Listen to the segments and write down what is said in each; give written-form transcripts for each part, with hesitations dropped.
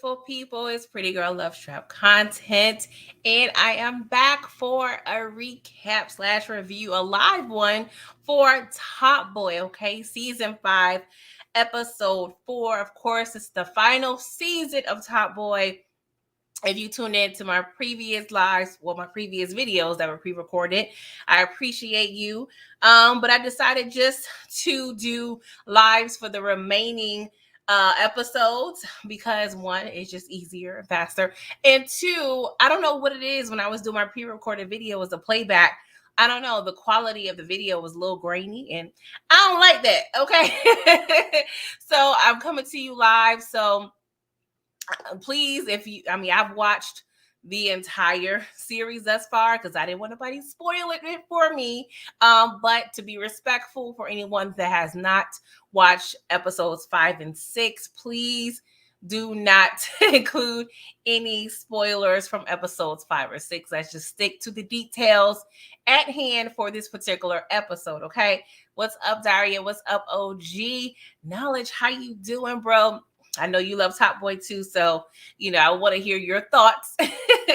beautiful people. It's Pretty Girl Love Trap content, and I am back for a recap slash review, a live one for Top Boy. Okay, season 5, episode 4. Of course, it's the final season of Top Boy. If you tune in to my previous lives, well, my previous videos that were pre-recorded, I appreciate you. But I decided just to do lives for the remaining episodes because one, is just easier and faster, and two, I don't know what it is. When I was doing my pre-recorded video as a playback, I don't know, the quality of the video was a little grainy, and I don't like that. Okay. So I'm coming to you live. So please, if you, I mean, I've watched the entire series thus far because I didn't want nobody spoil it for me. But to be respectful for anyone that has not watched episodes 5 and 6, please do not include any spoilers from episodes 5 or 6. Let's just stick to the details at hand for this particular episode. Okay. What's up, Daria? What's up, OG? Knowledge, how you doing, bro? I know you love Top Boy too, so I want to hear your thoughts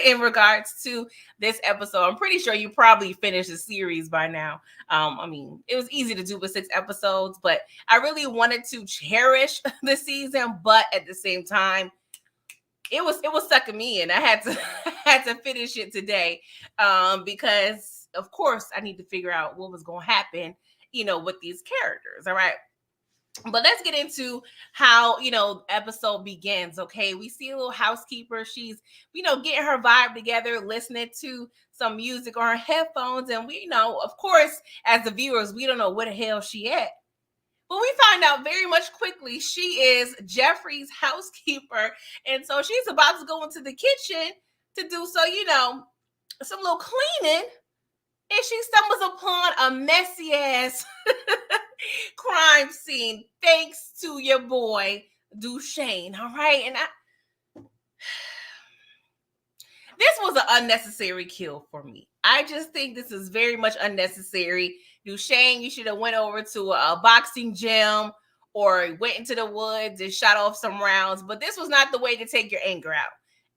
in regards to this episode. I'm pretty sure you probably finished the series by now. I mean, it was easy to do with 6 episodes, but I really wanted to cherish the season, but at the same time, it was sucking me in. I had to had to finish it today, because of course I need to figure out what was going to happen, with these characters. All right. But let's get into how episode begins. Okay, we see a little housekeeper. She's getting her vibe together, listening to some music on her headphones, and we of course, as the viewers, we don't know where the hell she at. But we find out very much quickly she is Jeffrey's housekeeper, and so she's about to go into the kitchen to do some little cleaning, and she stumbles upon a messy ass crime scene thanks to your boy Dushane. All right. And this was an unnecessary kill for me. I just think this is very much unnecessary. Dushane, you should have went over to a boxing gym or went into the woods and shot off some rounds. But this was not the way to take your anger out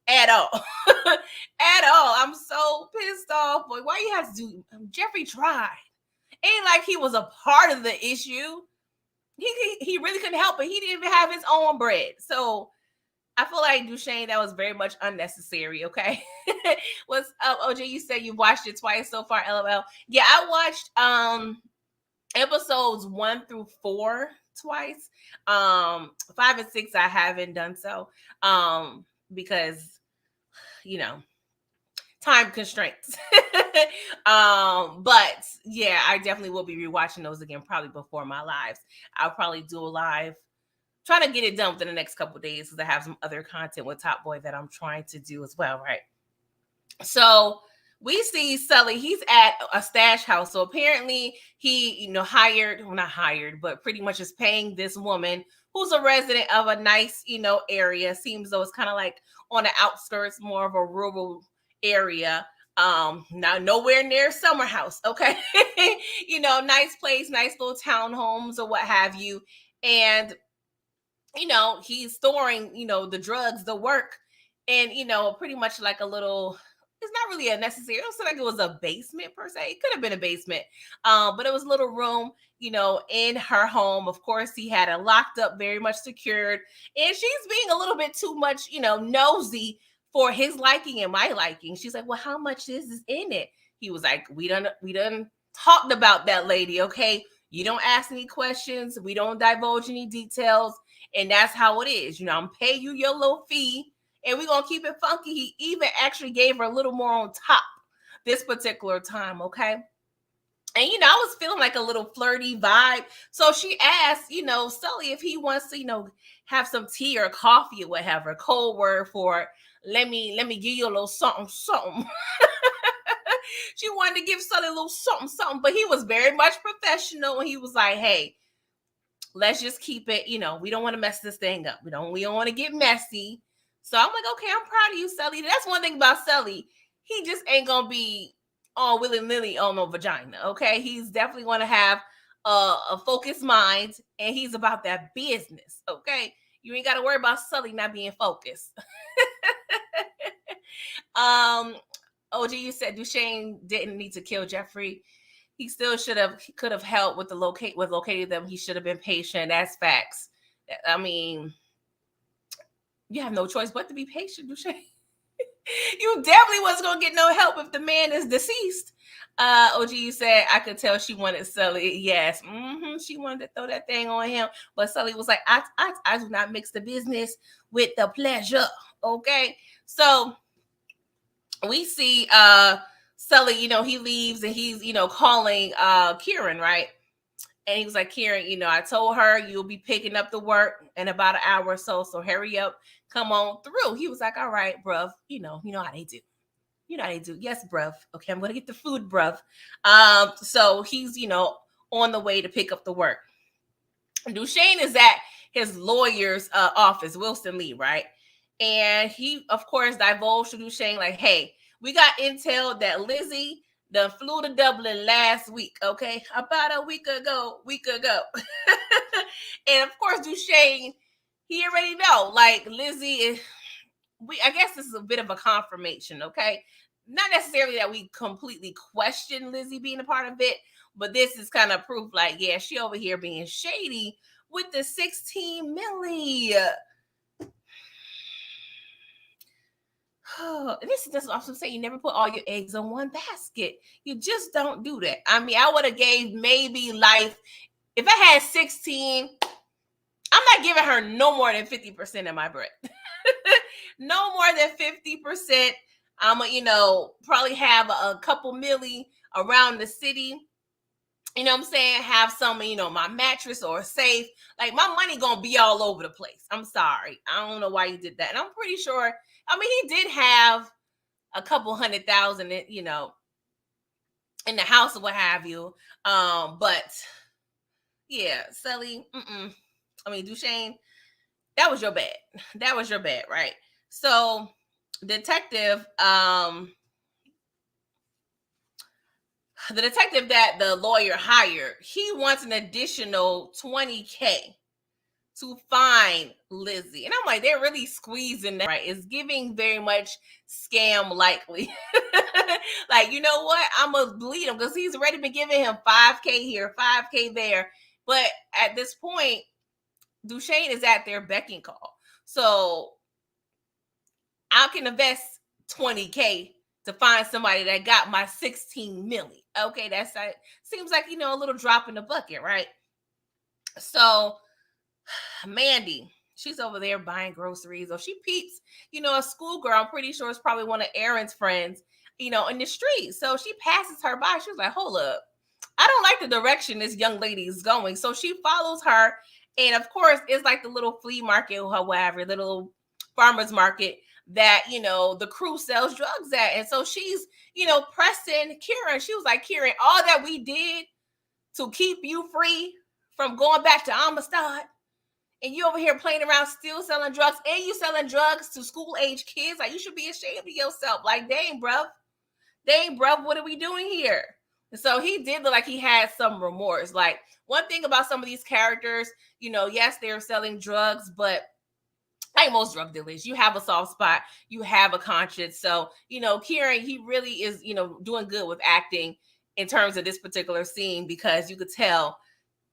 at all. At all. I'm so pissed off. Boy, why you have to do? Jeffrey tried. Ain't like he was a part of the issue. He really couldn't help it. He didn't even have his own bread. So I feel like Dushane, that was very much unnecessary. Okay. What's up, OJ? You said you watched it twice so far, LOL. Yeah, I watched episodes 1 through 4 twice. 5 and 6 I haven't done so. Because time constraints. But yeah, I definitely will be rewatching those again, probably before my lives. I'll probably do a live, trying to get it done within the next couple of days because I have some other content with Top Boy that I'm trying to do as well, right? So we see Sully, he's at a stash house. So apparently he, not hired, but pretty much is paying this woman who's a resident of a nice, area. Seems though it's kind of like on the outskirts, more of a rural area. Not nowhere near Summer House. Okay. Nice place, nice little townhomes or what have you. And, he's storing, the drugs, the work, and, pretty much like a little, it's not really a necessary. It don't like it was a basement per se. It could have been a basement, but it was a little room, in her home. Of course, he had it locked up, very much secured, and she's being a little bit too much, nosy for his liking and my liking. She's like, "Well, how much is in it?" He was like, "We done talked about that, lady. Okay, you don't ask any questions. We don't divulge any details, and that's how it is. I'm paying you your little fee." And we're going to keep it funky. He even actually gave her a little more on top this particular time, okay? And, I was feeling like a little flirty vibe. So she asked, Sully if he wants to, have some tea or coffee or whatever. Code word for, let me give you a little something, something. She wanted to give Sully a little something, something. But he was very much professional. And he was like, hey, let's just keep it, we don't want to mess this thing up. We don't want to get messy. So I'm like, okay, I'm proud of you, Sully. That's one thing about Sully. He just ain't going to be all willy-nilly on no vagina, okay? He's definitely going to have a focused mind, and he's about that business, okay? You ain't got to worry about Sully not being focused. um, OG, you said Duchesne didn't need to kill Jeffrey. He still he could have helped with locating them. He should have been patient. That's facts. I mean, you have no choice but to be patient, Duchesne. You definitely wasn't gonna get no help if the man is deceased. OG, you said I could tell she wanted Sully. Yes, she wanted to throw that thing on him, but Sully was like, I do not mix the business with the pleasure. Okay, so we see Sully, he leaves and he's calling Kieran, right? And he was like, Kieran, I told her you'll be picking up the work in about an hour or so. So hurry up, come on through. He was like, all right, bruv. You know how they do. You know how they do. Yes, bruv. Okay, I'm gonna get the food, bruv. So he's, on the way to pick up the work. Duchesne is at his lawyer's office, Wilson Lee, right? And he, of course, divulged to Duchesne, like, hey, we got intel that Lizzie done flew to Dublin last week, okay? About a week ago. And of course, Duchesne, he already know, like, Lizzie is, I guess this is a bit of a confirmation, okay? Not necessarily that we completely question Lizzie being a part of it, but this is kind of proof, like, yeah, she over here being shady with the 16 milli. This is what I'm saying. You never put all your eggs in one basket. You just don't do that. I mean, I would have gave maybe life. If I had 16, I'm not giving her no more than 50% of my bread. No more than 50%. I'm going to, probably have a couple milli around the city. You know what I'm saying? Have some, my mattress or a safe. Like, my money going to be all over the place. I'm sorry. I don't know why you did that. And I'm pretty sure, he did have a couple 100,000, in the house or what have you. But yeah, Sully, Duchesne, that was your bad. That was your bad, right? So, detective, the detective that the lawyer hired, he wants an additional 20K to find Lizzie. And I'm like, they're really squeezing that, right? It's giving very much scam likely. Like, you know what? I'm going to bleed him because he's already been giving him 5K here, 5K there. But at this point, Duchesne is at their beck and call. So I can invest 20K to find somebody that got my 16 milli. Okay, that's seems like, a little drop in the bucket, right? So Mandy, she's over there buying groceries, or she peeps, a schoolgirl. I'm pretty sure it's probably one of Aaron's friends, in the street. So she passes her by. She was like, hold up. I don't like the direction this young lady is going. So she follows her. And of course, it's like the little flea market or whatever, little farmer's market that, the crew sells drugs at. And so she's, pressing Kieran. She was like, Kieran, all that we did to keep you free from going back to Amistad, and you over here playing around still selling drugs, and you selling drugs to school age kids, like, you should be ashamed of yourself. Like, dang, bruv, what are we doing here? So he did look like he had some remorse. Like, one thing about some of these characters, yes, they're selling drugs, but like most drug dealers, you have a soft spot, you have a conscience. So, Kieran, he really is, doing good with acting in terms of this particular scene, because you could tell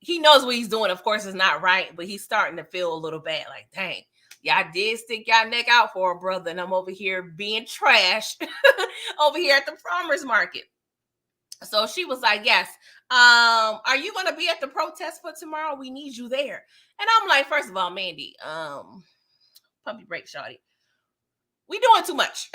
he knows what he's doing. Of course, it's not right, but he's starting to feel a little bad. Like, dang, y'all did stick y'all neck out for a brother, and I'm over here being trash over here at the farmer's market. So she was like, yes, are you going to be at the protest for tomorrow? We need you there. And I'm like, first of all, Mandy, puppy break, shawty. We doing too much.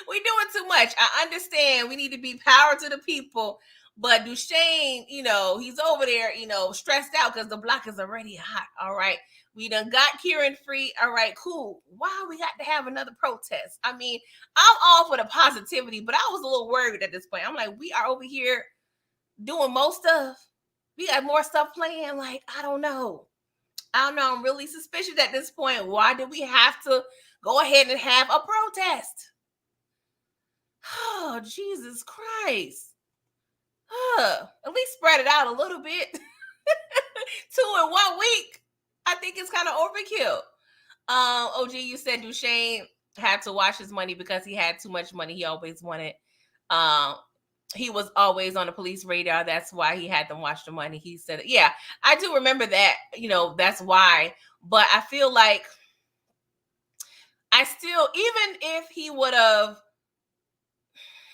We doing too much. I understand we need to be power to the people, but Duchesne, he's over there, stressed out because the block is already hot. All right. We done got Kieran free. All right, cool. Why we got to have another protest? I mean, I'm all for the positivity, but I was a little worried at this point. I'm like, we are over here doing most stuff. We got more stuff playing. Like, I don't know. I'm really suspicious at this point. Why did we have to go ahead and have a protest? Oh, Jesus Christ. At least spread it out a little bit. 2 in 1 week. I think it's kind of overkill. OG, you said Duchesne had to wash his money because he had too much money. He always wanted. Um, he was always on the police radar. That's why he had them wash the money. He said, "Yeah, I do remember that. That's why." But I feel like I still, even if he would have,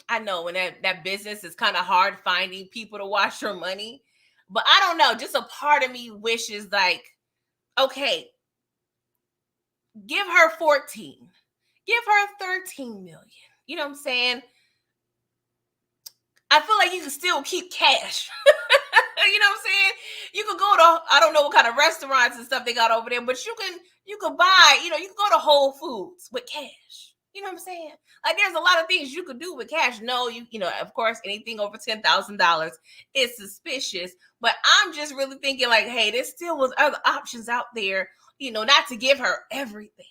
I know when that business is kind of hard finding people to wash your money, but I don't know. Just a part of me wishes like, okay, give her 14, give her 13 million. You know what I'm saying? I feel like you can still keep cash. You know what I'm saying? You could go to, I don't know what kind of restaurants and stuff they got over there, but you could buy, you can go to Whole Foods with cash. You know what I'm saying? Like there's a lot of things you could do with cash. No, of course, anything over $10,000 is suspicious. But I'm just really thinking like, hey, there still was other options out there, not to give her everything.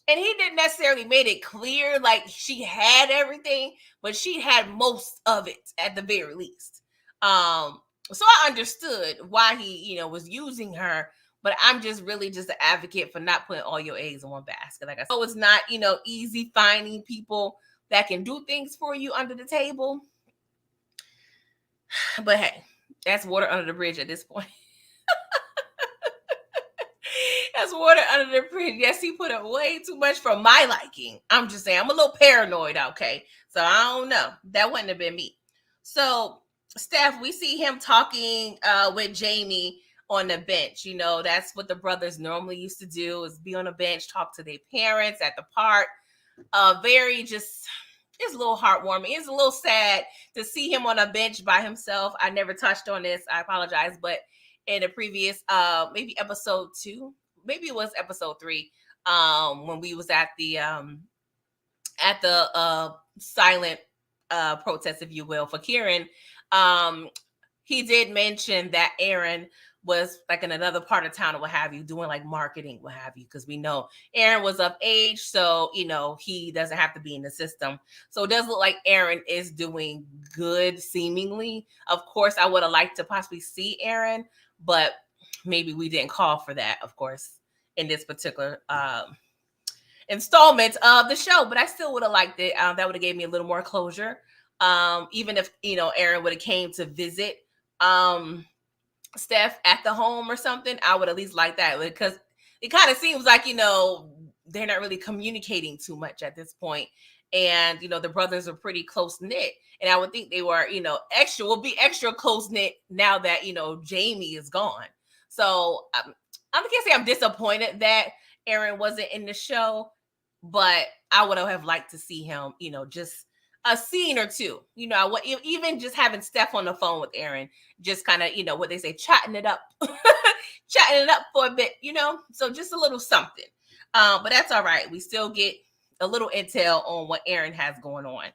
And he didn't necessarily made it clear like she had everything, but she had most of it at the very least. So I understood why he, was using her, but I'm just really just an advocate for not putting all your eggs in one basket. Like I said, it's not, easy finding people that can do things for you under the table. But hey, that's water under the bridge at this point. That's water under the bridge. Yes, he put up way too much for my liking. I'm just saying, I'm a little paranoid, okay? So I don't know. That wouldn't have been me. So, Steph, we see him talking with Jamie on the bench. That's what the brothers normally used to do, is be on a bench, talk to their parents at the park. Very just, it's a little heartwarming. It's a little sad to see him on a bench by himself. I never touched on this. I apologize. But in the previous, maybe episode 2, maybe it was episode 3, when we was at the silent protest, if you will, for Kieran. He did mention that Aaron was like in another part of town or what have you, doing like marketing, what have you, because we know Aaron was of age, so he doesn't have to be in the system. So it does look like Aaron is doing good, seemingly. Of course, I would have liked to possibly see Aaron, but maybe we didn't call for that, of course, in this particular installment of the show. But I still would have liked it. That would have gave me a little more closure. Even if Aaron would have came to visit Steph at the home or something, I would at least like that, because it kind of seems like they're not really communicating too much at this point. And the brothers are pretty close knit, and I would think they were will be extra close knit now that Jamie is gone. So I can't say I'm disappointed that Aaron wasn't in the show, but I would have liked to see him, just a scene or two, even just having Steph on the phone with Aaron, just kind of, what they say, chatting it up, chatting it up for a bit, so just a little something. But that's all right. We still get a little intel on what Aaron has going on.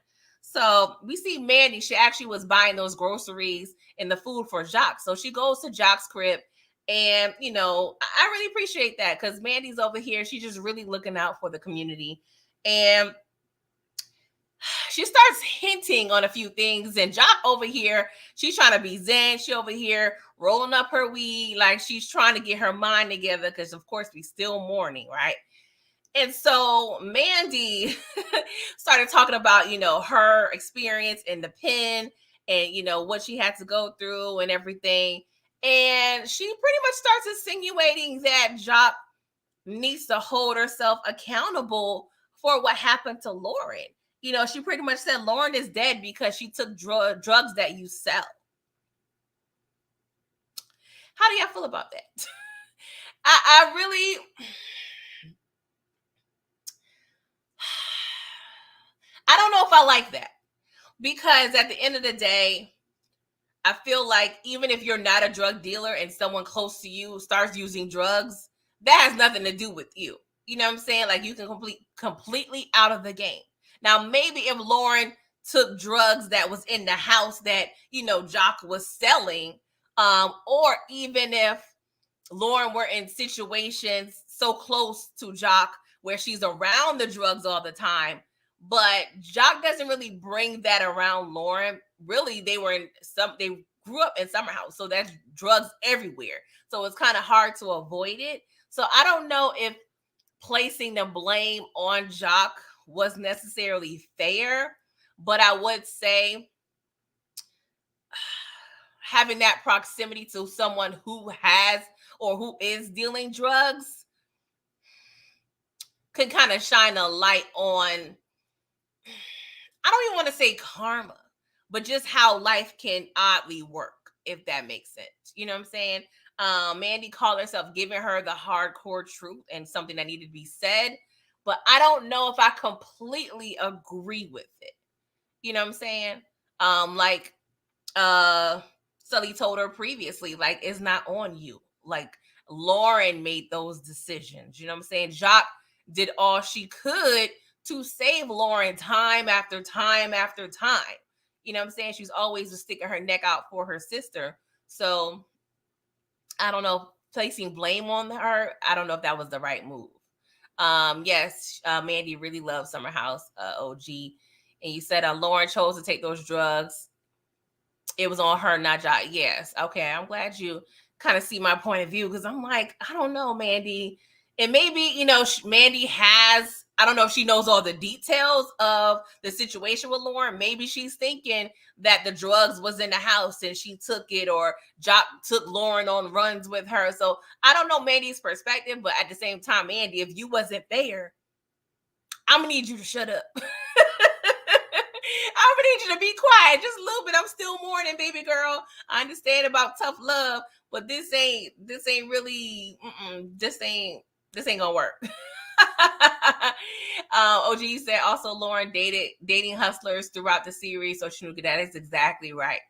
So we see Mandy, she actually was buying those groceries and the food for Jacques. So she goes to Jacques' crib. And, I really appreciate that, because Mandy's over here. She's just really looking out for the community. And she starts hinting on a few things. And Jacques over here, she's trying to be zen. She over here rolling up her weed, like she's trying to get her mind together, because, of course, we still mourning, right? And so Mandy started talking about, her experience in the pen and, what she had to go through and everything. And she pretty much starts insinuating that Jacques needs to hold herself accountable for what happened to Lauren. She pretty much said Lauren is dead because she took drugs that you sell. How do y'all feel about that? I really... I don't know if I like that, because at the end of the day, I feel like even if you're not a drug dealer and someone close to you starts using drugs, that has nothing to do with you. You know what I'm saying? Like, you can completely out of the game. Now, maybe if Lauren took drugs that was in the house that, Jacques was selling, or even if Lauren were in situations so close to Jacques where she's around the drugs all the time, but Jacques doesn't really bring that around Lauren. Really, they grew up in Summer House, so there's drugs everywhere. So it's kind of hard to avoid it. So I don't know if placing the blame on Jock was necessarily fair, but I would say having that proximity to someone who has or who is dealing drugs could kind of shine a light on, I don't even want to say karma, but just how life can oddly work, if that makes sense. You know what I'm saying? Mandy called herself giving her the hardcore truth and something that needed to be said, but I don't know if I completely agree with it. You know what I'm saying? Like Sully told her previously, like, it's not on you. Like, Lauren made those decisions. You know what I'm saying? Jacques did all she could to save Lauren time after time after time. You know what I'm saying? She's always just sticking her neck out for her sister. So I don't know, placing blame on her, I don't know if that was the right move. Yes, Mandy really loves Summer House, OG. And you said Lauren chose to take those drugs. It was on her, not Jai. Yes. Okay. I'm glad you kind of see my point of view, because I'm like, I don't know, Mandy. And maybe, Mandy has, I don't know if she knows all the details of the situation with Lauren. Maybe she's thinking that the drugs was in the house and she took it, or Jock took Lauren on runs with her. So I don't know Mandy's perspective, but at the same time, Mandy, if you wasn't there, I'm going to need you to shut up. I'm gonna need you to be quiet just a little bit. I'm still mourning, baby girl. I understand about tough love, but this ain't really. This ain't gonna work. OG said also Lauren dating hustlers throughout the series, so she knew that is exactly right.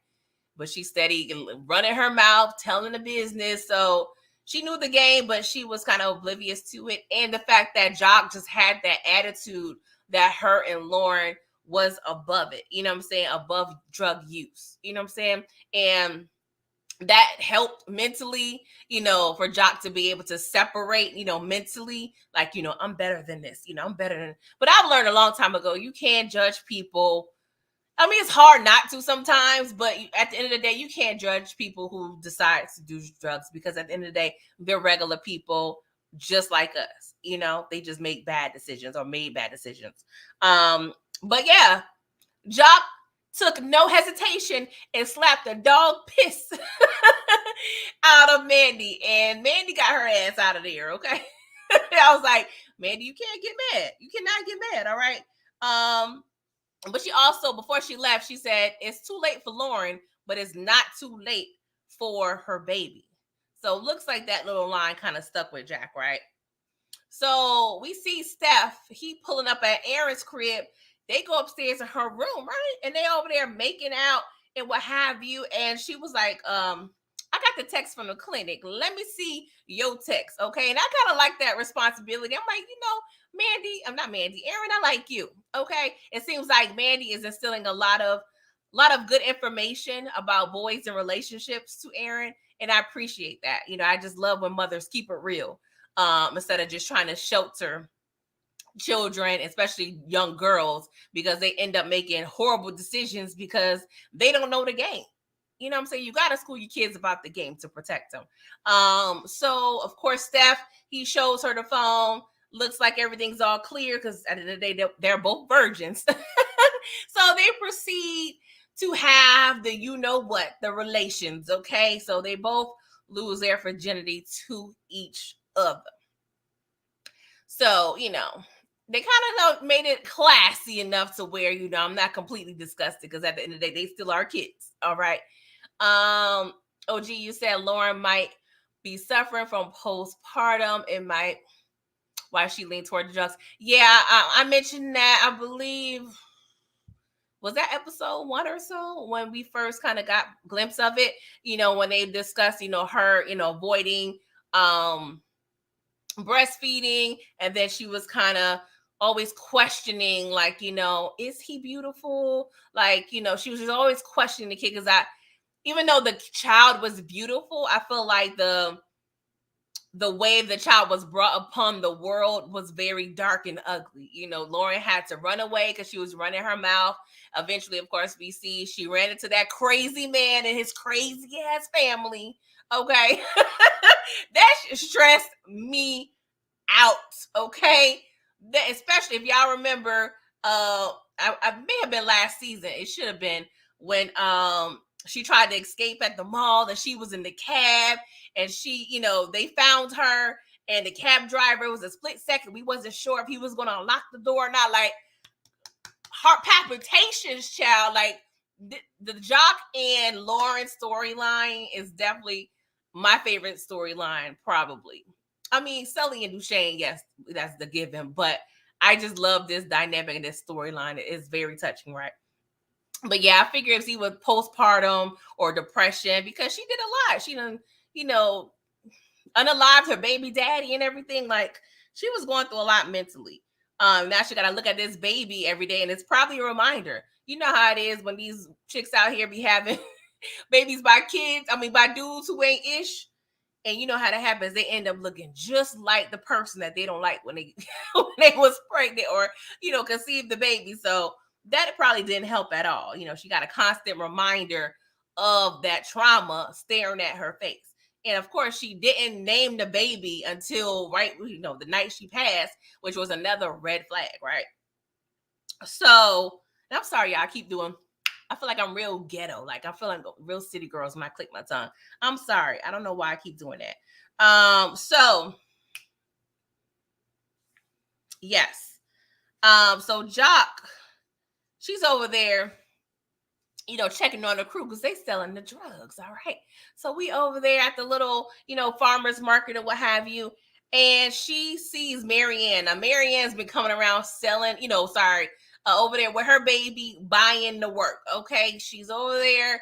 But she steady running her mouth, telling the business, so she knew the game, but she was kind of oblivious to it. And the fact that Jock just had that attitude that her and Lauren was above it, you know what I'm saying? Above drug use, you know what I'm saying? And that helped mentally, for Jock to be able to separate, mentally, like, I'm better than this, I'm better than, but I've learned a long time ago, you can't judge people. I mean, it's hard not to sometimes, but at the end of the day, you can't judge people who decide to do drugs, because at the end of the day, they're regular people just like us. They just make bad decisions or made bad decisions. But yeah, Jock took no hesitation and slapped the dog piss out of Mandy, and Mandy got her ass out of there. Okay, I was like, Mandy, you can't get mad. You cannot get mad. All right. But she also, before she left, she said it's too late for Lauren, but it's not too late for her baby. So looks like that little line kind of stuck with Jack, right? So we see Steph, he pulling up at Aaron's crib. They go upstairs in her room, right? And they over there making out and what have you. And she was like, I got the text from the clinic. Let me see your text. Okay. And I kind of like that responsibility. I'm like, Mandy, I'm not Mandy, Aaron, I like you. Okay. It seems like Mandy is instilling a lot of good information about boys and relationships to Aaron. And I appreciate that. I just love when mothers keep it real, instead of just trying to shelter children, especially young girls, because they end up making horrible decisions because they don't know the game. You know what I'm saying? You got to school your kids about the game to protect them. So, of course, Steph, he shows her the phone. Looks like everything's all clear, because at the end of the day, they're both virgins. So they proceed to have the the relations, okay? So they both lose their virginity to each other. So, they kind of made it classy enough to where, I'm not completely disgusted, because at the end of the day, they still are kids. All right. OG, you said Lauren might be suffering from postpartum. It might, why she leaned toward the drugs. Yeah, I mentioned that, I believe, was that episode 1 or so, when we first kind of got a glimpse of it, when they discussed, her, avoiding breastfeeding, and then she was kind of always questioning, like, is he beautiful? Like, she was just always questioning the kid, because even though the child was beautiful, I feel like the the way the child was brought upon the world was very dark and ugly. Lauren had to run away because she was running her mouth. Eventually, of course, we see she ran into that crazy man and his crazy ass family. Okay. That stressed me out. Okay. Especially if y'all remember, I may have been last season. It should have been when she tried to escape at the mall and she was in the cab and they found her and the cab driver was a split second. We wasn't sure if he was going to unlock the door or not. Like, heart palpitations, child. Like, the Jock and Lauren storyline is definitely my favorite storyline, probably. I mean, Sully and Duchesne, yes, that's the given, but I just love this dynamic and this storyline. It is very touching, right? But yeah, I figure if he was postpartum or depression, because she did a lot. She done, unalived her baby daddy and everything. Like, she was going through a lot mentally. Now she got to look at this baby every day, and it's probably a reminder. You know how it is when these chicks out here be having babies by dudes who ain't ish. And you know how that happens. They end up looking just like the person that they don't like when they when they was pregnant or, conceived the baby. So that probably didn't help at all. She got a constant reminder of that trauma staring at her face. And of course, she didn't name the baby until the night she passed, which was another red flag, right? So, I'm sorry, y'all, I feel like I'm real ghetto. Like, I feel like real city girls when I click my tongue. I'm sorry. I don't know why I keep doing that. So, yes. So Jock, she's over there, checking on the crew because they selling the drugs. All right. So we over there at the little, farmer's market or what have you. And she sees Marianne. Now, Marianne's been coming around selling, over there with her baby, buying the work. Okay. She's over there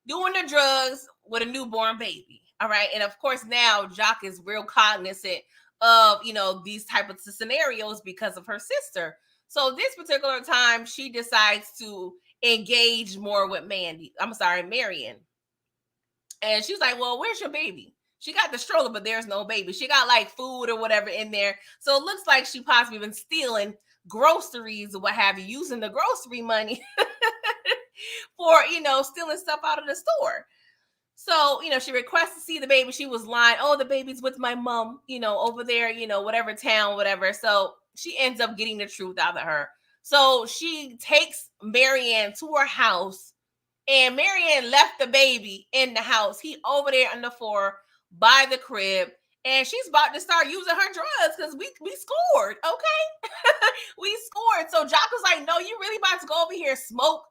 doing the drugs with a newborn baby. All right. And of course, now Jock is real cognizant of, these type of scenarios because of her sister. So this particular time, she decides to engage more with Marion. And she's like, well, where's your baby? She got the stroller, but there's no baby. She got like food or whatever in there. So it looks like she possibly been stealing groceries or what have you, using the grocery money for, stealing stuff out of the store. So, she requests to see the baby. She was lying. Oh, the baby's with my mom, over there, whatever town, whatever. So she ends up getting the truth out of her. So she takes Marianne to her house, and Marianne left the baby in the house. He over there on the floor by the crib, and she's about to start using her drugs because we scored, okay? We scored. So Jock was like, no, you really about to go over here and smoke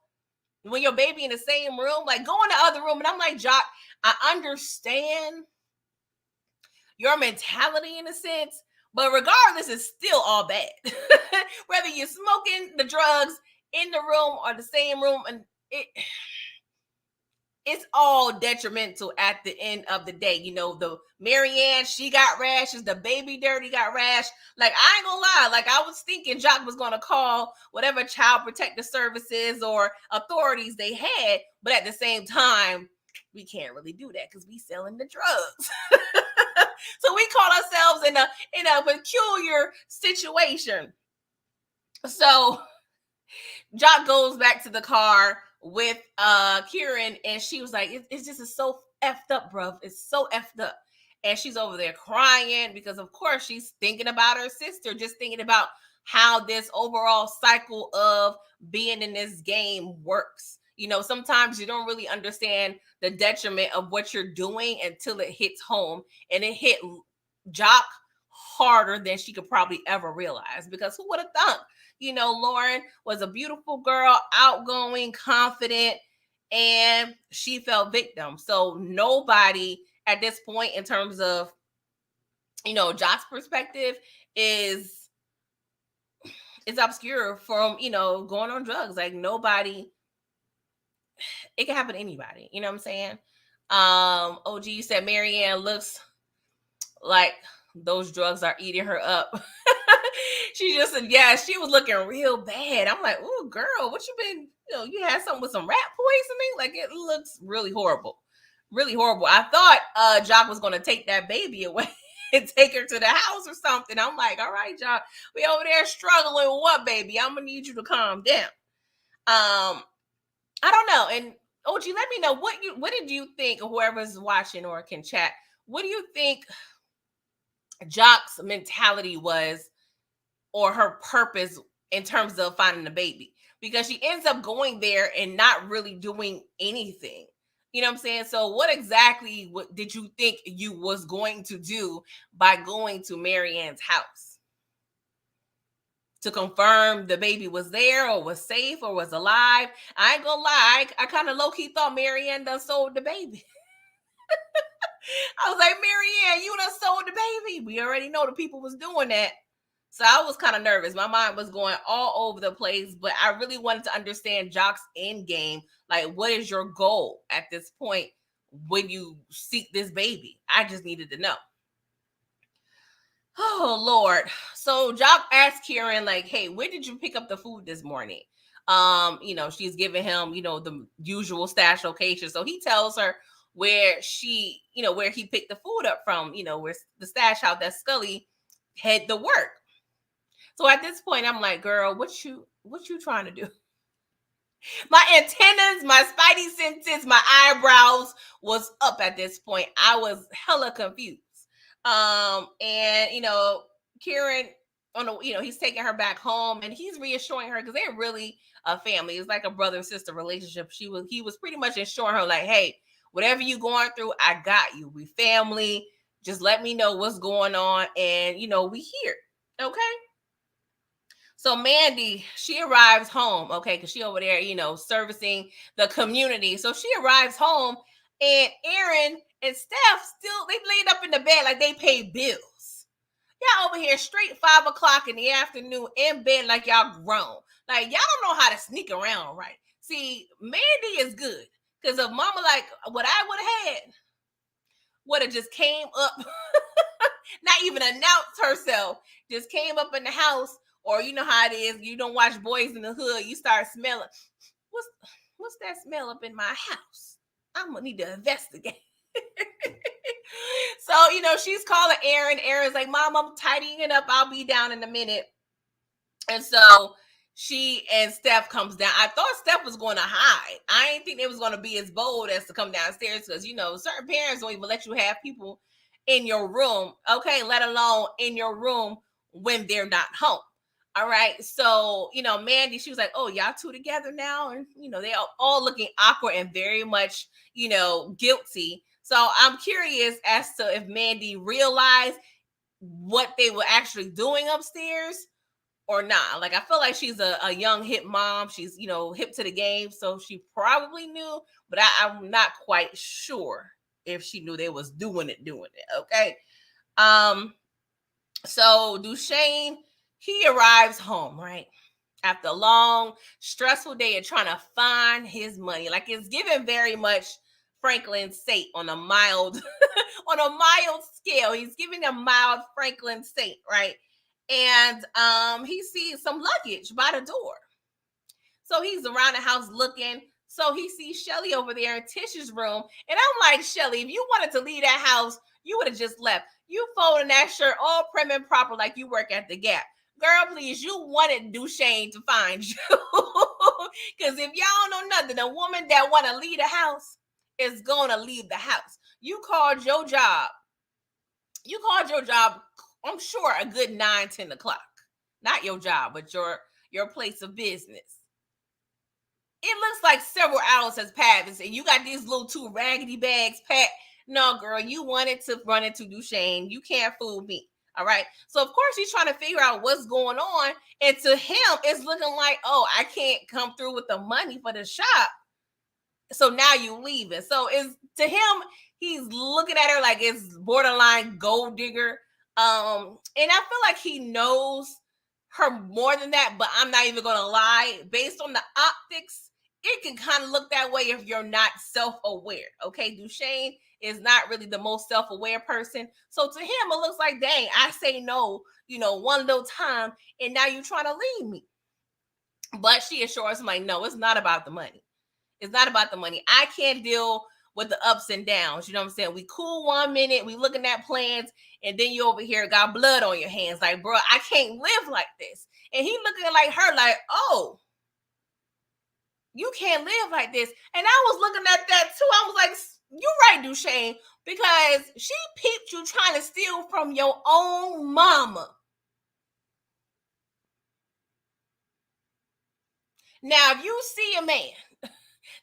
when your baby in the same room? Like, go in the other room. And I'm like, Jock, I understand your mentality in a sense, but regardless, it's still all bad. Whether you're smoking the drugs in the room or the same room, and it's all detrimental at the end of the day. The Marianne, she got rashes. The baby dirty got rash. Like, I ain't gonna lie. Like, I was thinking Jock was gonna call whatever child protective services or authorities they had, but at the same time, we can't really do that because we selling the drugs. So we caught ourselves in a peculiar situation. So Jock goes back to the car with Kieran, and she was like, it's just so effed up, bruv. It's so effed up. And she's over there crying because, of course, she's thinking about her sister, just thinking about how this overall cycle of being in this game works. Sometimes you don't really understand the detriment of what you're doing until it hits home. And it hit Jock harder than she could probably ever realize, because who would have thought? Lauren was a beautiful girl, outgoing, confident, and she fell victim. So nobody at this point, in terms of, Jock's perspective, is obscure from, going on drugs. Like, nobody, it can happen to anybody. You know what I'm saying? OG, you said Marianne looks like those drugs are eating her up. She just said, yeah, she was looking real bad. I'm like, oh, girl, what you been, you had something with some rat poisoning? Like, it looks really horrible. Really horrible. I thought Jock was going to take that baby away. and take her to the house or something. I'm like, all right, y'all, we over there struggling with what, baby? I'm gonna need you to calm down. I don't know. And OG, let me know what did you think, or whoever's watching or can chat, what do you think Jock's mentality was, or her purpose in terms of finding the baby? Because she ends up going there and not really doing anything. You know what I'm saying? So what exactly what did you think you was going to do by going to Marianne's house? To confirm the baby was there or was safe or was alive? I ain't gonna lie, I kind of low-key thought Marianne done sold the baby. I was like, Marianne, you done sold the baby. We already know the people was doing that. So I was kind of nervous. My mind was going all over the place, but I really wanted to understand Jock's end game. Like, what is your goal at this point when you seek this baby? I just needed to know. Oh Lord. So Jock asked Kieran, like, hey, where did you pick up the food this morning? She's giving him, the usual stash location. So he tells her where where he picked the food up from, where the stash house that Scully had to work. So at this point, I'm like, girl, what you trying to do? My antennas, my spidey senses, my eyebrows was up at this point. I was hella confused. And Kieran, he's taking her back home and he's reassuring her because they're really a family. It's like a brother and sister relationship. He was pretty much assuring her, like, hey, whatever you going through, I got you. We family. Just let me know what's going on, and we here. Okay. So Mandy, she arrives home, okay, because she over there, servicing the community. So she arrives home, and Aaron and Steph they laid up in the bed like they pay bills. Y'all over here straight 5 o'clock in the afternoon in bed like y'all grown. Like y'all don't know how to sneak around, right? See, Mandy is good because if Mama like what I would have just came up, not even announced herself, just came up in the house. Or you know how it is, you don't watch Boys in the Hood, you start smelling. What's that smell up in my house? I'm gonna need to investigate. So, she's calling Aaron. Aaron's like, Mom, I'm tidying it up. I'll be down in a minute. And so she and Steph comes down. I thought Steph was going to hide. I didn't think it was going to be as bold as to come downstairs because, certain parents don't even let you have people in your room, okay, let alone in your room when they're not home. All right. So, Mandy, she was like, oh, y'all two together now. And, they are all looking awkward and very much, guilty. So I'm curious as to if Mandy realized what they were actually doing upstairs or not. Like, I feel like she's a young hip mom. She's, hip to the game. So she probably knew, but I'm not quite sure if she knew they was doing it. Okay. So Duchesne, he arrives home, right? After a long, stressful day of trying to find his money. Like it's given very much Franklin Saint on a mild, on a mild scale. He's giving a mild Franklin Saint, right? And he sees some luggage by the door. So he's around the house looking. So he sees Shelly over there in Tish's room. And I'm like, Shelly, if you wanted to leave that house, you would have just left. You folding that shirt all prim and proper like you work at the Gap. Girl, please, you wanted Duchesne to find you. Because if y'all don't know nothing, a woman that want to leave the house is going to leave the house. You called your job. I'm sure, a good 9-10 o'clock. Not your job, but your place of business. It looks like several hours has passed, and you got these little two raggedy bags packed. No, girl, you wanted to run into Duchesne. You can't fool me. All right. So, of course, he's trying to figure out what's going on. And to him, it's looking like, oh, I can't come through with the money for the shop. So now you leaving. So, it's to him, he's looking at her like it's borderline gold digger. And I feel like he knows her more than that, but I'm not even going to lie. Based on the optics, it can kind of look that way if you're not self-aware. Okay. Duchesne is not really the most self-aware person. So to him, it looks like, dang, I say no, one little time, and now you're trying to leave me. But she assures him, like, no, it's not about the money. It's not about the money. I can't deal with the ups and downs. You know what I'm saying? We cool 1 minute, we looking at plans, and then you over here got blood on your hands. Like, bro, I can't live like this. And he looking like her, like, oh, you can't live like this. And I was looking at that too. I was like, you're right, Dushane, because she peeped you trying to steal from your own mama. Now, if you see a man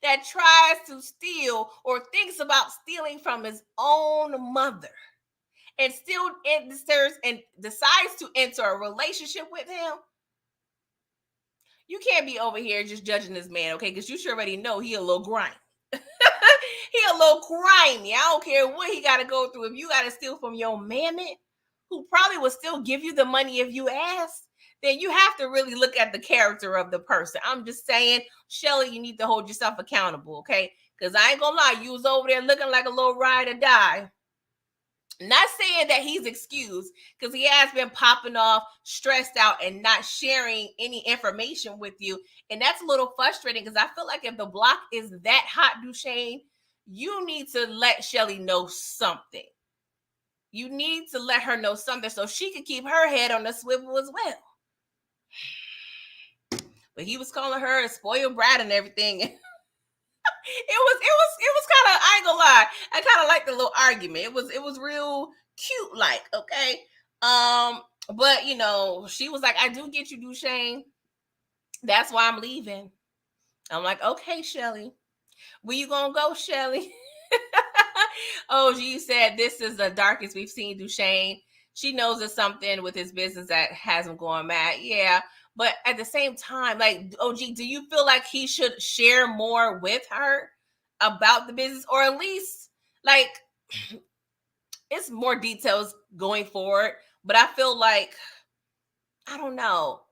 that tries to steal or thinks about stealing from his own mother and still enters and decides to enter a relationship with him, you can't be over here just judging this man, okay? Because you should already know he a little grimy. He a little grimy. I don't care what he got to go through. If you got to steal from your mammy, who probably will still give you the money if you ask, then you have to really look at the character of the person. I'm just saying, Shelly, you need to hold yourself accountable, okay? Because I ain't gonna lie, you was over there looking like a little ride or die. Not saying that he's excused, because he has been popping off, stressed out, and not sharing any information with you. And that's a little frustrating, because I feel like if the block is that hot, Dushane, you need to let Shelly know something. You need to let her know something so she can keep her head on the swivel as well. But he was calling her a spoiled brat and everything. It was kind of, I ain't gonna lie, I kind of liked the little argument. It was real cute, like, okay. But you know, she was like, I do get you, Dushane. That's why I'm leaving. I'm like, okay, Shelly. Where you gonna go, Shelly? OG said this is the darkest we've seen Dushane. She knows there's something with his business that has him going mad. Yeah. But at the same time, like, OG, do you feel like he should share more with her about the business? Or at least, like, it's more details going forward. But I feel like, I don't know.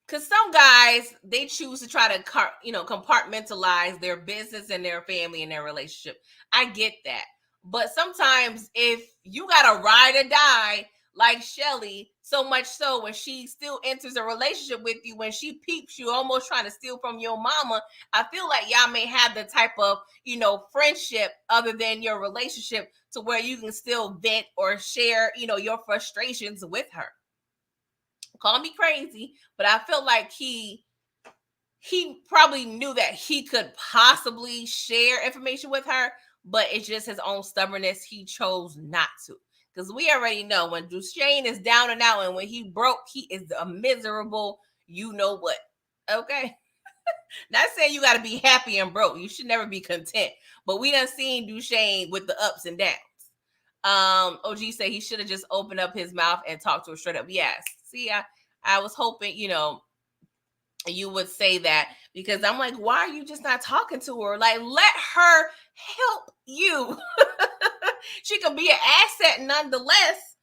Because some guys, they choose to try to, compartmentalize their business and their family and their relationship. I get that. But sometimes if you got to ride or die, like Shelly, so much so when she still enters a relationship with you, when she peeps you almost trying to steal from your mama, I feel like y'all may have the type of, friendship other than your relationship to where you can still vent or share, your frustrations with her. Call me crazy, but I feel like he probably knew that he could possibly share information with her, but it's just his own stubbornness. He chose not to. Because we already know when Dushane is down and out and when he broke, he is a miserable, you know what. Okay? Not saying you got to be happy and broke. You should never be content. But we done seen Dushane with the ups and downs. OG said he should have just opened up his mouth and talked to her straight up. Yes. See, I was hoping, you would say that, because I'm like, why are you just not talking to her? Like, let her help you. She could be an asset nonetheless.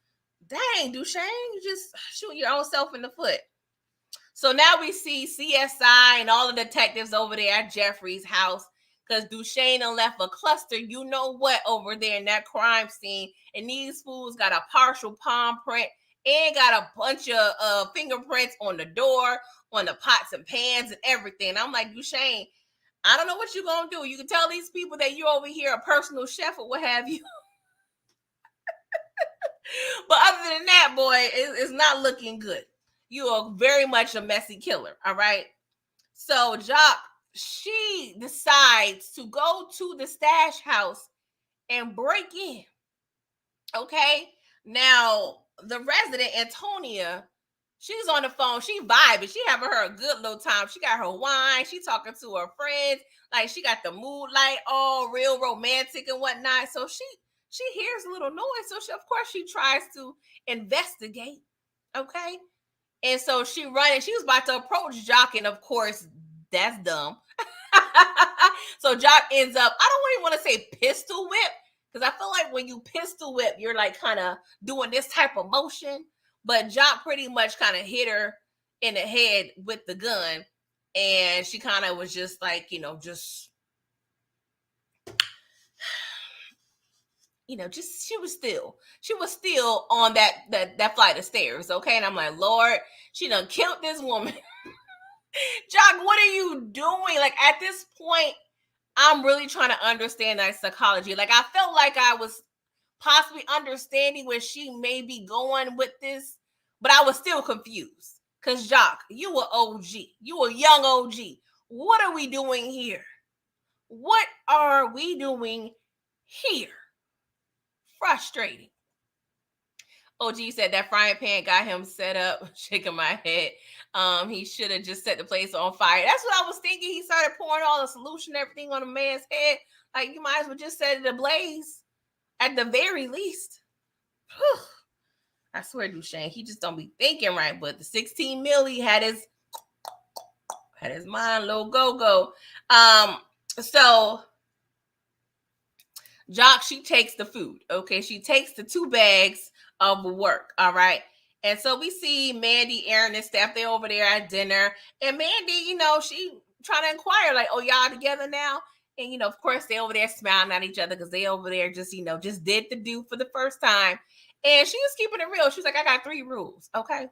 Dang, Dushane, you just shoot your own self in the foot. So now we see CSI and all the detectives over there at Jeffrey's house, because Dushane done left a cluster, you know what, over there in that crime scene. And these fools got a partial palm print and got a bunch of fingerprints on the door, on the pots and pans and everything. I'm like, Dushane, I don't know what you're going to do. You can tell these people that you're over here a personal chef or what have you. But other than that, boy, it's not looking good. You are very much a messy killer, all right? So Jock, she decides to go to the stash house and break in. Okay? Now, the resident, Antonia, she's on the phone. She vibing. She having her a good little time. She got her wine. She talking to her friends. Like, she got the mood light all real romantic and whatnot. So she hears a little noise. So of course she tries to investigate. Okay? And so she running. She was about to approach Jock, and of course, that's dumb. So Jock ends up, I don't really want to say pistol whip, because I feel like when you pistol whip, you're like kind of doing this type of motion. But Jock pretty much kind of hit her in the head with the gun. And she kind of was just like, just, just she was still on that flight of stairs. Okay. And I'm like, Lord, she done killed this woman. Jock, what are you doing? Like, at this point, I'm really trying to understand that psychology. Like I felt like I was possibly understanding where she may be going with this, but I was still confused. Cause Jock, you were OG. You were young OG. What are we doing here? What are we doing here? Frustrating. OG said that frying pan got him set up, shaking my head. He should have just set the place on fire. That's what I was thinking. He started pouring all the solution, everything on the man's head. Like you might as well just set it ablaze at the very least. Whew. I swear, Duchesne, he just don't be thinking right. But the 16 mil, he had his mind low go. So Jock, she takes the food. Okay, she takes the 2 bags of work. All right. And so we see Mandy, Aaron, and Steph. They're over there at dinner. And Mandy, she trying to inquire, like, oh, y'all together now? And, of course, they over there smiling at each other because they over there just did the do for the first time. And she was keeping it real. She was like, I got 3 rules. Okay.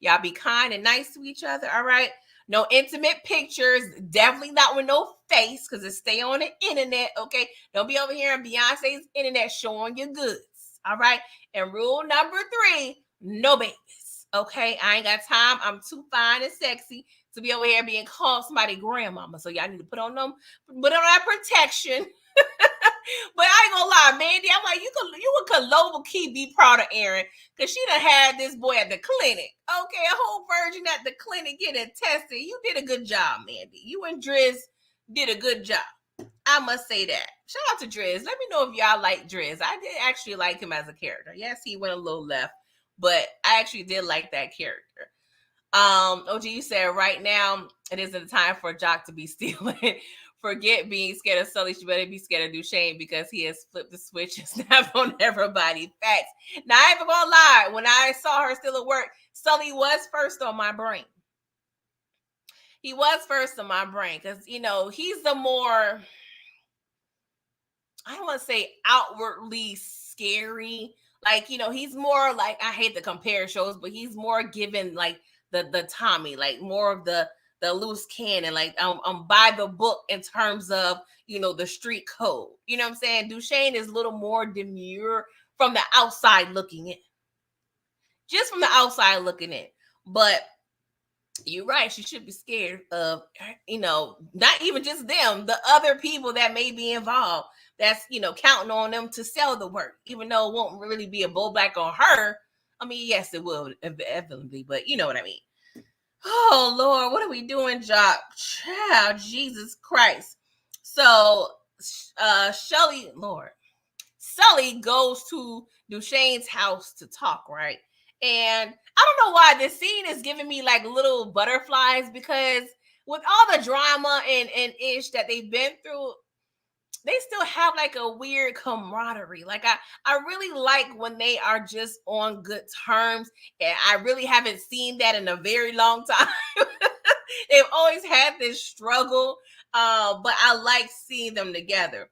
Y'all be kind and nice to each other. All right. No intimate pictures. Definitely not with no face because it stay on the internet. Okay. Don't be over here on Beyonce's internet showing your goods. All right. And rule number 3, no babies. Okay. I ain't got time. I'm too fine and sexy to be over here being called somebody grandmama. So y'all need to put on that protection. But I ain't gonna lie, Mandy. I'm like, you would low key be proud of Aaron because she done had this boy at the clinic. Okay, a whole virgin at the clinic getting tested. You did a good job, Mandy. You and Driz did a good job. I must say that. Shout out to Driz. Let me know if y'all like Driz. I did actually like him as a character. Yes, he went a little left, but I actually did like that character. OG, you said right now it isn't the time for Jock to be stealing. Forget being scared of Sully. She better be scared of Duchesne because he has flipped the switch and snapped on everybody. Facts. Now, I ain't even gonna lie. When I saw her still at work, Sully was first on my brain. He was first on my brain because, he's the more, I don't want to say outwardly scary. Like, he's more like, I hate to compare shows, but he's more given like the Tommy, like more of the loose cannon, like I'm by the book in terms of the street code. You know what I'm saying? Duchesne is a little more demure from the outside looking in, just from the outside looking in. But you're right, she should be scared of not even just them, the other people that may be involved. That's counting on them to sell the work, even though it won't really be a blowback on her. I mean, yes, it will inevitably, but you know what I mean. Oh Lord, what are we doing, Jock? Child, Jesus Christ. So Sully goes to Duchesne's house to talk, right? And I don't know why this scene is giving me like little butterflies because with all the drama and ish that they've been through, they still have like a weird camaraderie. Like I really like when they are just on good terms. And I really haven't seen that in a very long time. They've always had this struggle. But I like seeing them together.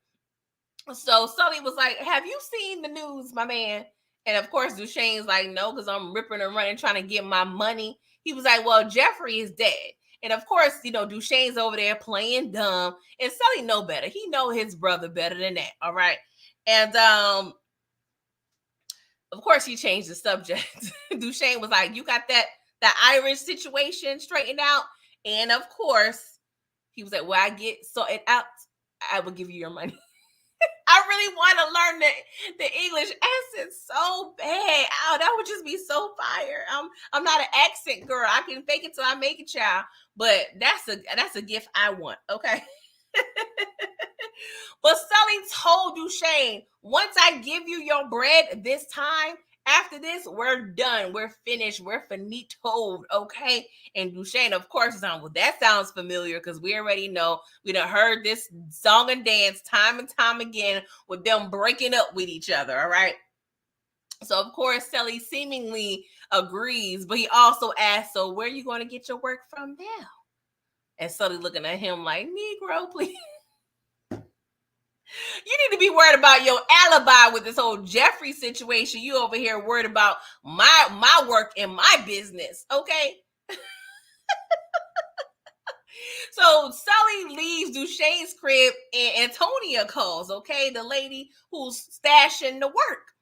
So Sully was like, have you seen the news, my man? And of course, Duchesne's like, no, because I'm ripping and running trying to get my money. He was like, well, Jeffrey is dead. And of course, Duchesne's over there playing dumb. And Sully know better. He know his brother better than that. All right. And of course, he changed the subject. Duchesne was like, you got that Irish situation straightened out? And of course, he was like, well, I get sorted out. I will give you your money. I really want to learn the English accent so bad. Oh, that would just be so fire. I'm not an accent girl. I can fake it till I make it, child. But that's a gift I want. Okay. But Sully told Duchesne, once I give you your bread this time, after this, we're done. We're finished. We're finitoed. Okay. And Duchesne, of course, is on. Well, that sounds familiar because we already know. We done heard this song and dance time and time again with them breaking up with each other. All right. So, of course, Sully seemingly agrees, but he also asks, so where are you going to get your work from now? And Sully looking at him like, Negro, please. You need to be worried about your alibi with this whole Jeffrey situation. You over here worried about my work and my business, okay? So Sully leaves leaves Duchesne's crib and Antonia calls, okay? The lady who's stashing the work.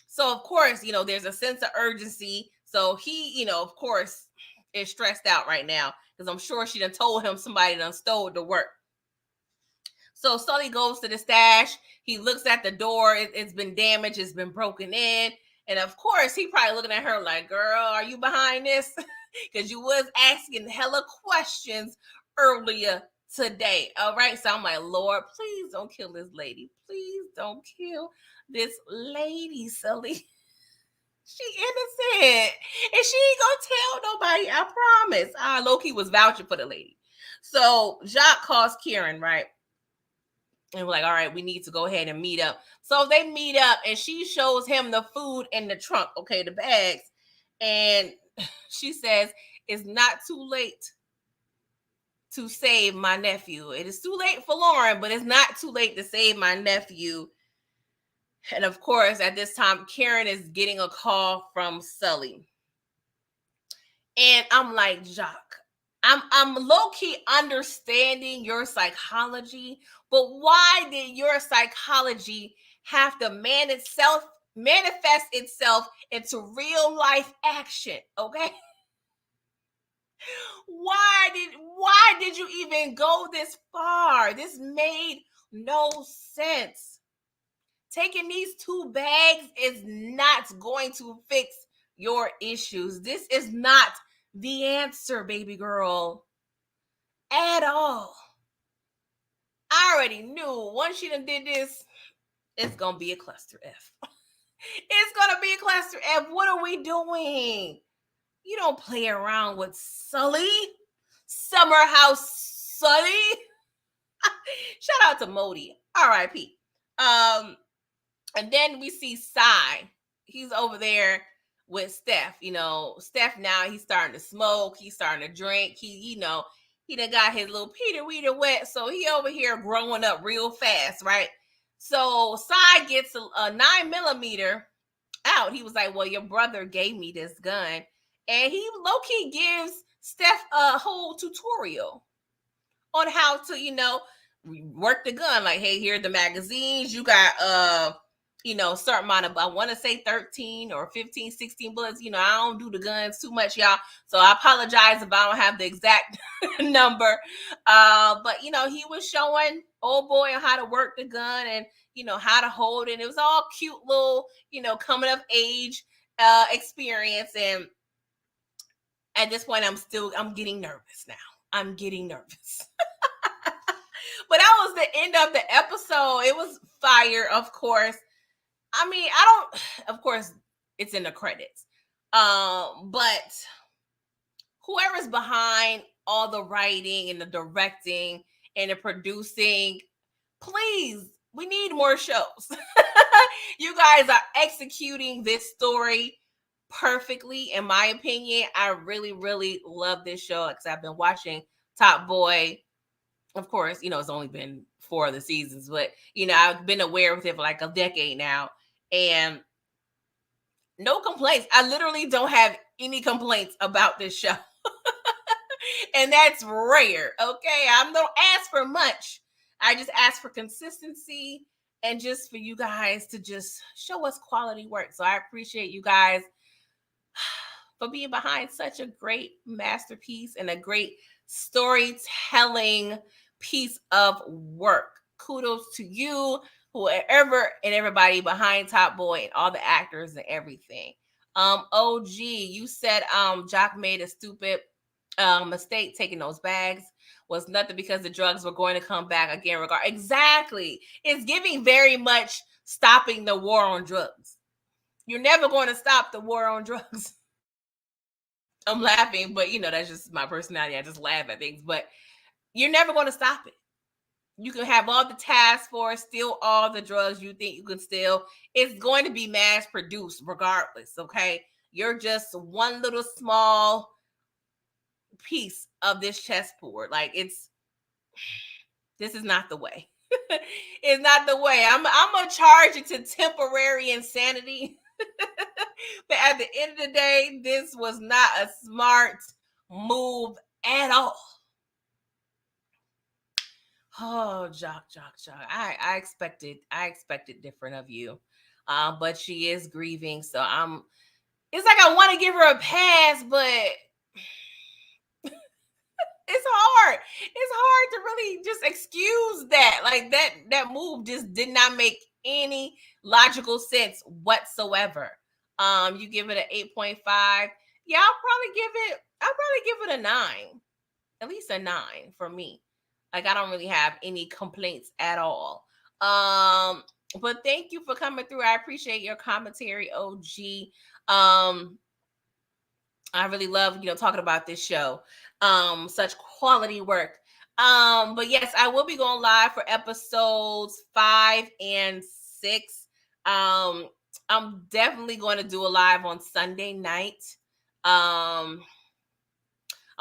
So, of course, there's a sense of urgency. So he, of course, is stressed out right now because I'm sure she done told him somebody done stole the work. So Sully goes to the stash. He looks at the door. It's been damaged. It's been broken in. And of course, he probably looking at her like, girl, are you behind this? Because you was asking hella questions earlier today. All right. So I'm like, Lord, please don't kill this lady. Please don't kill this lady, Sully. She innocent. And she ain't gonna tell nobody, I promise. Loki was vouching for the lady. So Jacques calls Kieran, right? And we're like, all right, we need to go ahead and meet up. So they meet up and she shows him the food in the trunk, okay, the bags. And she says, it's not too late to save my nephew. It is too late for Lauren, but it's not too late to save my nephew. And of course, at this time, Karen is getting a call from Sully. And I'm like, Jacques, I'm low-key understanding your psychology, but why did your psychology have to manifest itself into real life action? Okay. Why did you even go this far? This made no sense. Taking these 2 bags is not going to fix your issues. This is not the answer, baby girl, at all. I already knew once she done did this, it's gonna be a cluster F. It's gonna be a cluster F. What are we doing? You don't play around with Sully. Summer House Sully. Shout out to Modi. R.I.P. And then we see Cy. He's over there with Steph. Steph now, he's starting to smoke. He's starting to drink. He done got his little Peter Weeder wet. So he over here growing up real fast, right? So Cy gets a 9mm out. He was like, well, your brother gave me this gun. And he low-key gives Steph a whole tutorial on how to, work the gun. Like, hey, here are the magazines. You got certain amount of, I want to say 13 or 15, 16 bullets. I don't do the guns too much, y'all. So I apologize if I don't have the exact number. But he was showing old boy how to work the gun and, how to hold it. It was all cute little, coming of age experience. And at this point, I'm getting nervous now. I'm getting nervous. But that was the end of the episode. It was fire, of course. I mean, of course, it's in the credits. But whoever's behind all the writing and the directing and the producing, please, we need more shows. You guys are executing this story perfectly, in my opinion. I really, really love this show because I've been watching Top Boy. Of course, it's only been 4 of the seasons, but I've been aware of it for like a decade now, and no complaints. I literally don't have any complaints about this show. And that's rare. Okay. I don't ask for much. I just ask for consistency and just for you guys to just show us quality work. So I appreciate you guys for being behind such a great masterpiece and a great storytelling piece of work. Kudos to you, whoever and everybody behind Top Boy and all the actors and everything. OG, you said Jock made a stupid mistake taking those bags. Was nothing because the drugs were going to come back again. Exactly. It's giving very much stopping the war on drugs. You're never going to stop the war on drugs. I'm laughing, but that's just my personality. I just laugh at things, but you're never going to stop it. You can have all the task force, steal all the drugs you think you can steal. It's going to be mass produced regardless, okay? You're just one little small piece of this chessboard. Like, this is not the way. It's not the way. I'm going to charge it to temporary insanity. But at the end of the day, this was not a smart move at all. Oh, Jock. I expected different of you. But she is grieving, so it's like I want to give her a pass, but it's hard. It's hard to really just excuse that. Like that move just did not make any logical sense whatsoever. You give it an 8.5. Yeah, I'll probably give it a 9. At least a 9 for me. Like I don't really have any complaints at all. But thank you for coming through. I appreciate your commentary, OG. I really love, talking about this show. Such quality work. But yes, I will be going live for episodes 5 and 6. I'm definitely going to do a live on Sunday night. I'm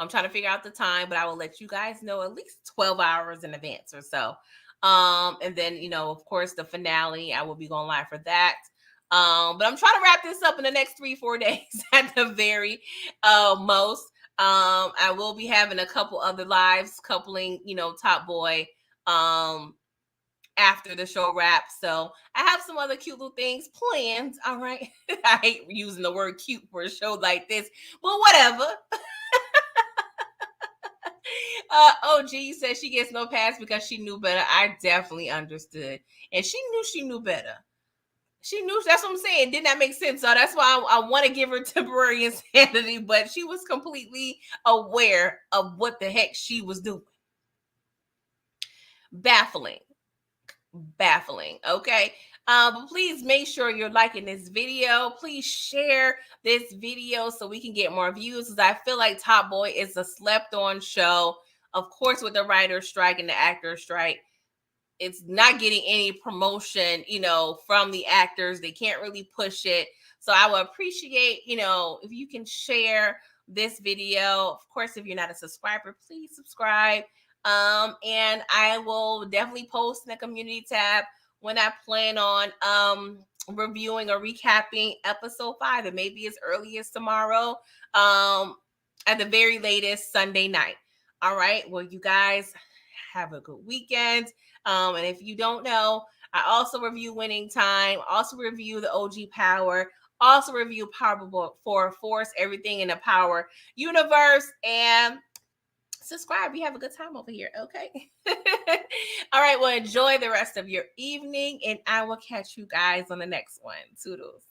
trying to figure out the time, but I will let you guys know at least 12 hours in advance or so. And then, of course, the finale, I will be going live for that. But I'm trying to wrap this up in the next 3-4 days at the very most. I will be having a couple other lives coupling, Top Boy after the show wraps. So I have some other cute little things planned. All right. I hate using the word cute for a show like this, but whatever. OG said she gets no pass because she knew better. I definitely understood. And she knew better. She knew, that's what I'm saying. Did not make sense. So that's why I want to give her temporary insanity, but she was completely aware of what the heck she was doing. Baffling. Okay. But please make sure you're liking this video. Please share this video so we can get more views, because I feel like Top Boy is a slept on show. Of course, with the writer's strike and the actor's strike, it's not getting any promotion, from the actors. They can't really push it. So I would appreciate, if you can share this video. Of course, if you're not a subscriber, please subscribe. And I will definitely post in the community tab when I plan on reviewing or recapping episode 5. It may be as early as tomorrow, at the very latest Sunday night. All right. Well, you guys have a good weekend. And if you don't know, I also review Winning Time, also review the OG Power, also review Power 4 Force, everything in the Power universe, and subscribe. We have a good time over here. Okay. All right. Well, enjoy the rest of your evening, and I will catch you guys on the next one. Toodles.